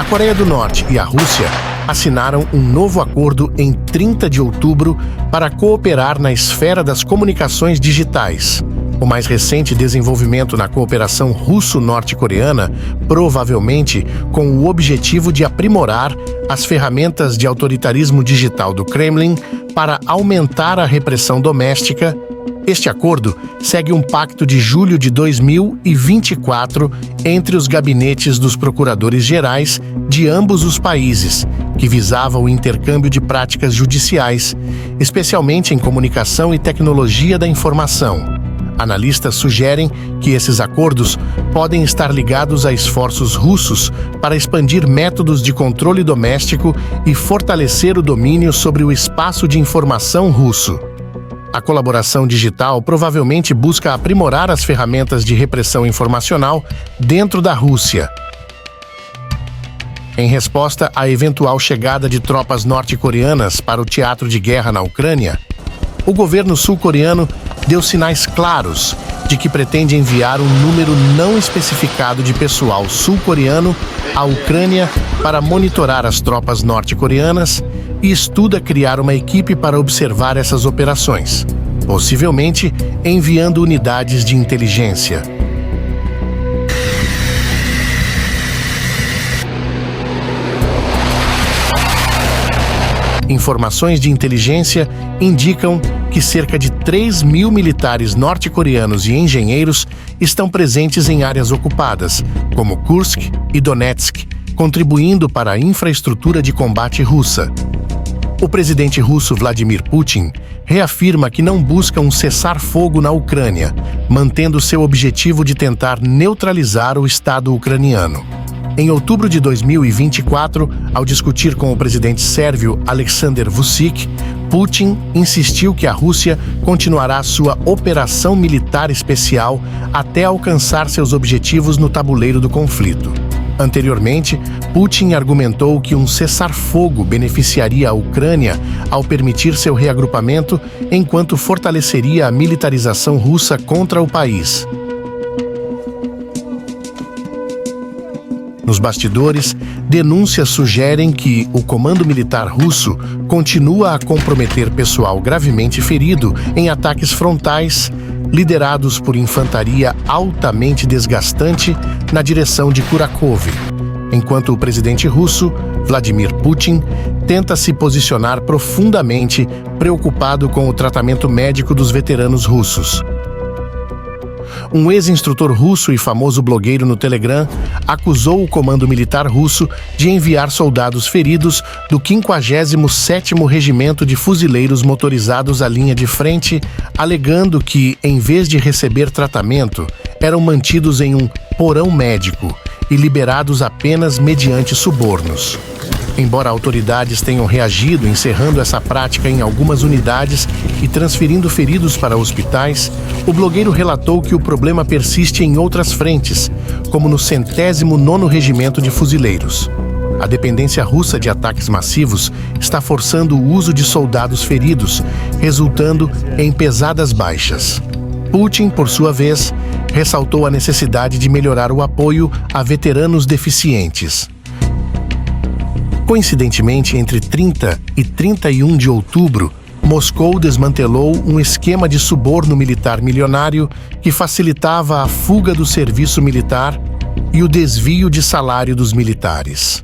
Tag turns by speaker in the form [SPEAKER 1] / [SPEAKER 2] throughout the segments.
[SPEAKER 1] A Coreia do Norte e a Rússia assinaram um novo acordo em 30 de outubro para cooperar na esfera das comunicações digitais. O mais recente desenvolvimento na cooperação russo-norte-coreana, provavelmente com o objetivo de aprimorar as ferramentas de autoritarismo digital do Kremlin para aumentar a repressão doméstica. Este acordo segue um pacto de julho de 2024 entre os gabinetes dos procuradores-gerais de ambos os países, que visava o intercâmbio de práticas judiciais, especialmente em comunicação e tecnologia da informação. Analistas sugerem que esses acordos podem estar ligados a esforços russos para expandir métodos de controle doméstico e fortalecer o domínio sobre o espaço de informação russo. A colaboração digital provavelmente busca aprimorar as ferramentas de repressão informacional dentro da Rússia. Em resposta à eventual chegada de tropas norte-coreanas para o teatro de guerra na Ucrânia, o governo sul-coreano deu sinais claros de que pretende enviar um número não especificado de pessoal sul-coreano à Ucrânia para monitorar as tropas norte-coreanas e estuda criar uma equipe para observar essas operações, possivelmente enviando unidades de inteligência. Informações de inteligência indicam que cerca de 3.000 militares norte-coreanos e engenheiros estão presentes em áreas ocupadas, como Kursk e Donetsk, contribuindo para a infraestrutura de combate russa. O presidente russo Vladimir Putin reafirma que não busca um cessar-fogo na Ucrânia, mantendo seu objetivo de tentar neutralizar o Estado ucraniano. Em outubro de 2024, ao discutir com o presidente sérvio Aleksandar Vučić, Putin insistiu que a Rússia continuará sua operação militar especial até alcançar seus objetivos no tabuleiro do conflito. Anteriormente, Putin argumentou que um cessar-fogo beneficiaria a Ucrânia ao permitir seu reagrupamento, enquanto fortaleceria a militarização russa contra o país. Nos bastidores, denúncias sugerem que o comando militar russo continua a comprometer pessoal gravemente ferido em ataques frontais, liderados por infantaria altamente desgastante na direção de Kurakhove, enquanto o presidente russo, Vladimir Putin, tenta se posicionar profundamente preocupado com o tratamento médico dos veteranos russos. Um ex-instrutor russo e famoso blogueiro no Telegram acusou o comando militar russo de enviar soldados feridos do 57º Regimento de Fuzileiros Motorizados à linha de frente, alegando que, em vez de receber tratamento, eram mantidos em um porão médico e liberados apenas mediante subornos. Embora autoridades tenham reagido encerrando essa prática em algumas unidades e transferindo feridos para hospitais, o blogueiro relatou que o problema persiste em outras frentes, como no 109º Regimento de Fuzileiros. A dependência russa de ataques massivos está forçando o uso de soldados feridos, resultando em pesadas baixas. Putin, por sua vez, ressaltou a necessidade de melhorar o apoio a veteranos deficientes. Coincidentemente, entre 30 e 31 de outubro, Moscou desmantelou um esquema de suborno militar milionário que facilitava a fuga do serviço militar e o desvio de salário dos militares.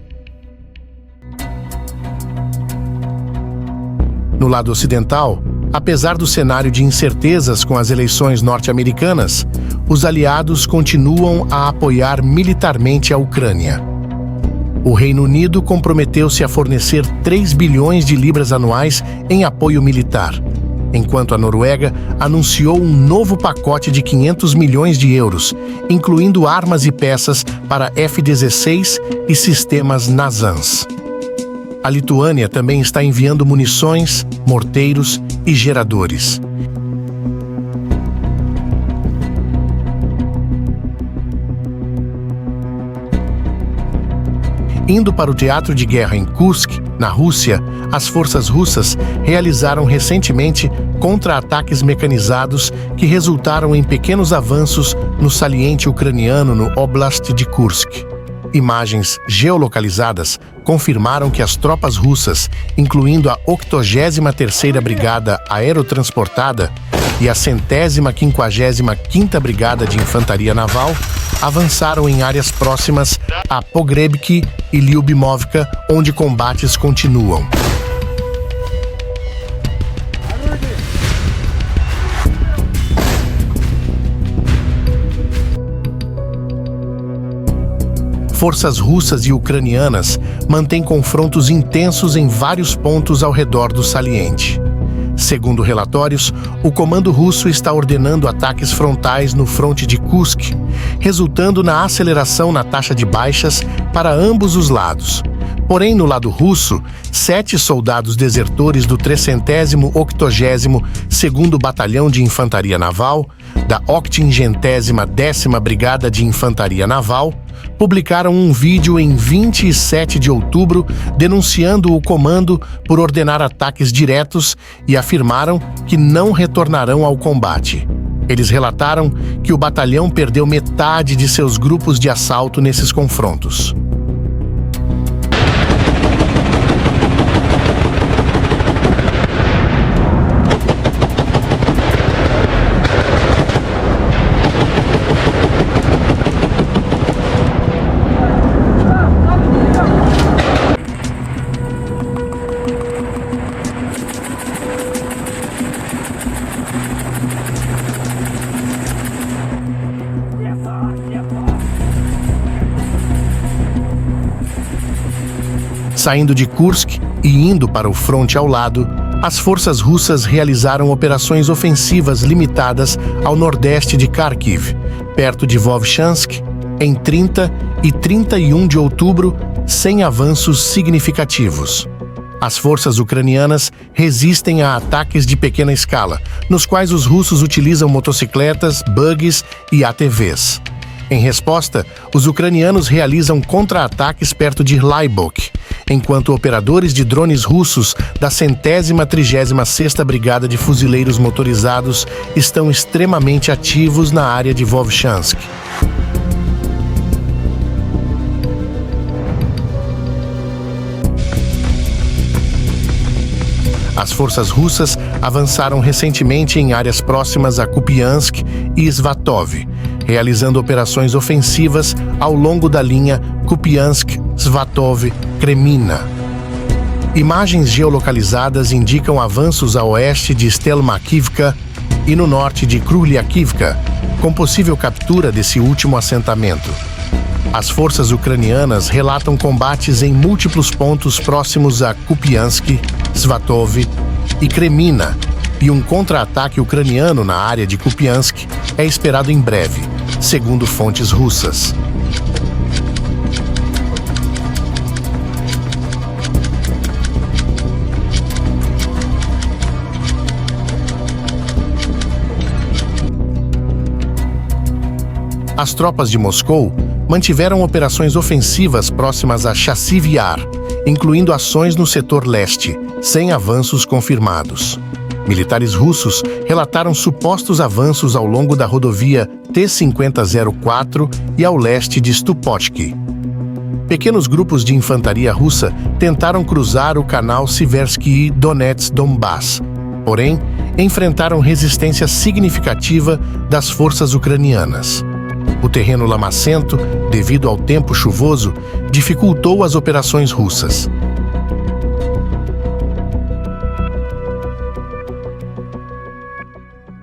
[SPEAKER 1] No lado ocidental, apesar do cenário de incertezas com as eleições norte-americanas, os aliados continuam a apoiar militarmente a Ucrânia. O Reino Unido comprometeu-se a fornecer 3 bilhões de libras anuais em apoio militar, enquanto a Noruega anunciou um novo pacote de 500 milhões de euros, incluindo armas e peças para F-16 e sistemas NASAMS. A Lituânia também está enviando munições, morteiros e geradores. Indo para o teatro de guerra em Kursk, na Rússia, as forças russas realizaram recentemente contra-ataques mecanizados que resultaram em pequenos avanços no saliente ucraniano no Oblast de Kursk. Imagens geolocalizadas confirmaram que as tropas russas, incluindo a 83ª Brigada Aerotransportada e a 155ª Brigada de Infantaria Naval, avançaram em áreas próximas a Pogrebki e Lyubimovka, onde combates continuam. Forças russas e ucranianas mantêm confrontos intensos em vários pontos ao redor do saliente. Segundo relatórios, o comando russo está ordenando ataques frontais no fronte de Kursk, resultando na aceleração na taxa de baixas para ambos os lados. Porém, no lado russo, 7 soldados desertores do 380º Batalhão de Infantaria Naval, da 810ª Brigada de Infantaria Naval, publicaram um vídeo em 27 de outubro denunciando o comando por ordenar ataques diretos e afirmaram que não retornarão ao combate. Eles relataram que o batalhão perdeu metade de seus grupos de assalto nesses confrontos. Saindo de Kursk e indo para o fronte ao lado, as forças russas realizaram operações ofensivas limitadas ao nordeste de Kharkiv, perto de Vovchansk, em 30 e 31 de outubro, sem avanços significativos. As forças ucranianas resistem a ataques de pequena escala, nos quais os russos utilizam motocicletas, buggies e ATVs. Em resposta, os ucranianos realizam contra-ataques perto de Lybok, enquanto operadores de drones russos da 136ª Brigada de Fuzileiros Motorizados estão extremamente ativos na área de Vovchansk. As forças russas avançaram recentemente em áreas próximas a Kupiansk e Svatov, realizando operações ofensivas ao longo da linha Kupiansk-Svatov-Kremina. Imagens geolocalizadas indicam avanços a oeste de Stelmakivka e no norte de Krylyakivka, com possível captura desse último assentamento. As forças ucranianas relatam combates em múltiplos pontos próximos a Kupiansk, Svatov e Kremina, e um contra-ataque ucraniano na área de Kupiansk é esperado em breve, segundo fontes russas. As tropas de Moscou mantiveram operações ofensivas próximas a Chassiv Yar, incluindo ações no setor leste, sem avanços confirmados. Militares russos relataram supostos avanços ao longo da rodovia T-5004 e ao leste de Stupotsky. Pequenos grupos de infantaria russa tentaram cruzar o canal Siversky Donetsk-Donbass, porém, enfrentaram resistência significativa das forças ucranianas. O terreno lamacento, devido ao tempo chuvoso, dificultou as operações russas.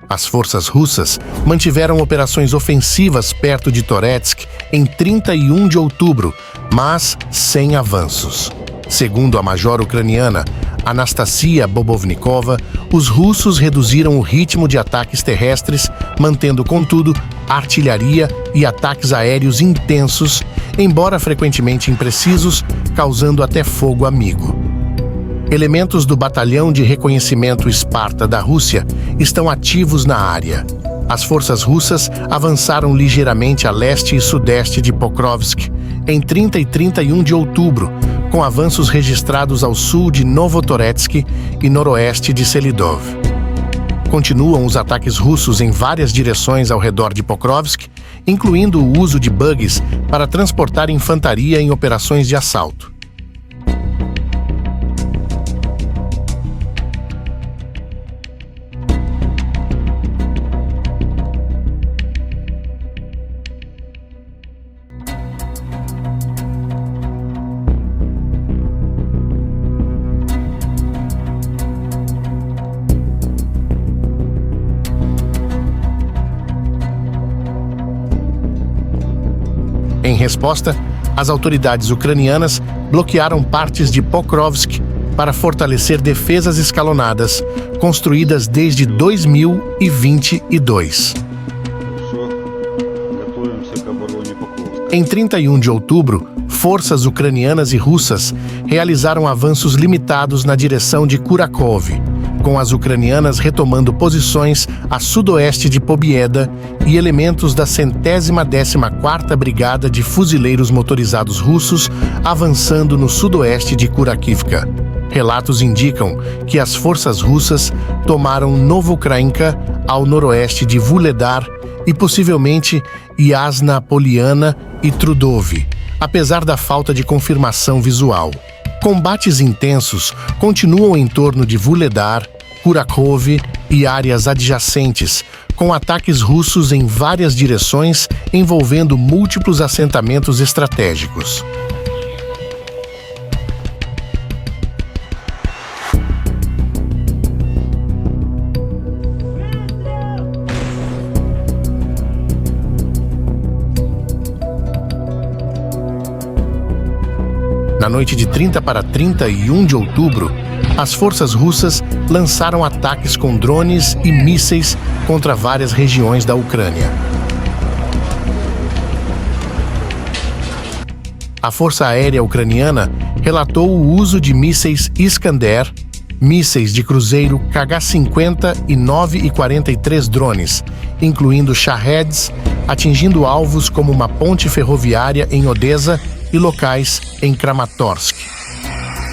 [SPEAKER 1] As forças russas mantiveram operações ofensivas perto de Toretsk em 31 de outubro, mas sem avanços. Segundo a major ucraniana Anastasia Bobovnikova, os russos reduziram o ritmo de ataques terrestres, mantendo, contudo, artilharia e ataques aéreos intensos, embora frequentemente imprecisos, causando até fogo amigo. Elementos do Batalhão de Reconhecimento Esparta da Rússia estão ativos na área. As forças russas avançaram ligeiramente a leste e sudeste de Pokrovsk em 30 e 31 de outubro, com avanços registrados ao sul de Novotoretsky e noroeste de Selidov. Continuam os ataques russos em várias direções ao redor de Pokrovsk, incluindo o uso de bugs para transportar infantaria em operações de assalto. Em resposta, as autoridades ucranianas bloquearam partes de Pokrovsk para fortalecer defesas escalonadas, construídas desde 2022. Em 31 de outubro, forças ucranianas e russas realizaram avanços limitados na direção de Kurakhov, com as ucranianas retomando posições a sudoeste de Pobieda e elementos da 114ª Brigada de Fuzileiros Motorizados russos avançando no sudoeste de Kurakhivka. Relatos indicam que as forças russas tomaram Novoukrayinka ao noroeste de Vuhledar e possivelmente Yasna Poliana e Trudov, apesar da falta de confirmação visual. Combates intensos continuam em torno de Vuhledar, Kurakhov e áreas adjacentes, com ataques russos em várias direções envolvendo múltiplos assentamentos estratégicos. Na noite de 30 para 31 de outubro, as forças russas lançaram ataques com drones e mísseis contra várias regiões da Ucrânia. A Força Aérea Ucraniana relatou o uso de mísseis Iskander, mísseis de cruzeiro KH-50 e 9 e 43 drones, incluindo Shaheds, atingindo alvos como uma ponte ferroviária em Odessa e locais em Kramatorsk.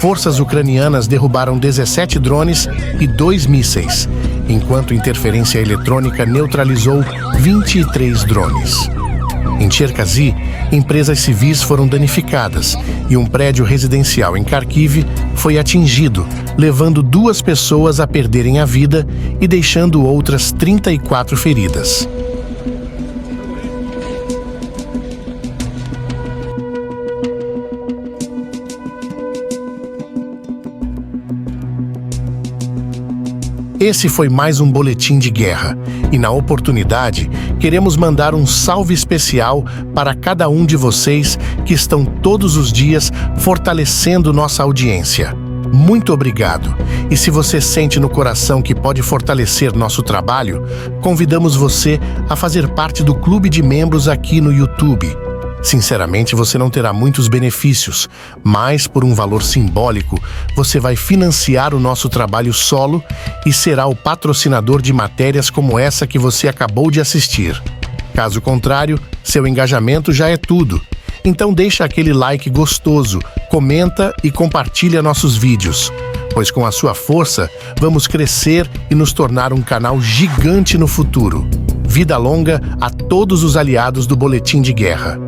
[SPEAKER 1] Forças ucranianas derrubaram 17 drones e 2 mísseis, enquanto interferência eletrônica neutralizou 23 drones. Em Cherkasy, empresas civis foram danificadas e um prédio residencial em Kharkiv foi atingido, levando 2 pessoas a perderem a vida e deixando outras 34 feridas. Esse foi mais um boletim de guerra, e na oportunidade, queremos mandar um salve especial para cada um de vocês que estão todos os dias fortalecendo nossa audiência. Muito obrigado! E se você sente no coração que pode fortalecer nosso trabalho, convidamos você a fazer parte do clube de membros aqui no YouTube. Sinceramente, você não terá muitos benefícios, mas por um valor simbólico, você vai financiar o nosso trabalho solo e será o patrocinador de matérias como essa que você acabou de assistir. Caso contrário, seu engajamento já é tudo. Então deixa aquele like gostoso, comenta e compartilha nossos vídeos, pois com a sua força, vamos crescer e nos tornar um canal gigante no futuro. Vida longa a todos os aliados do Boletim de Guerra.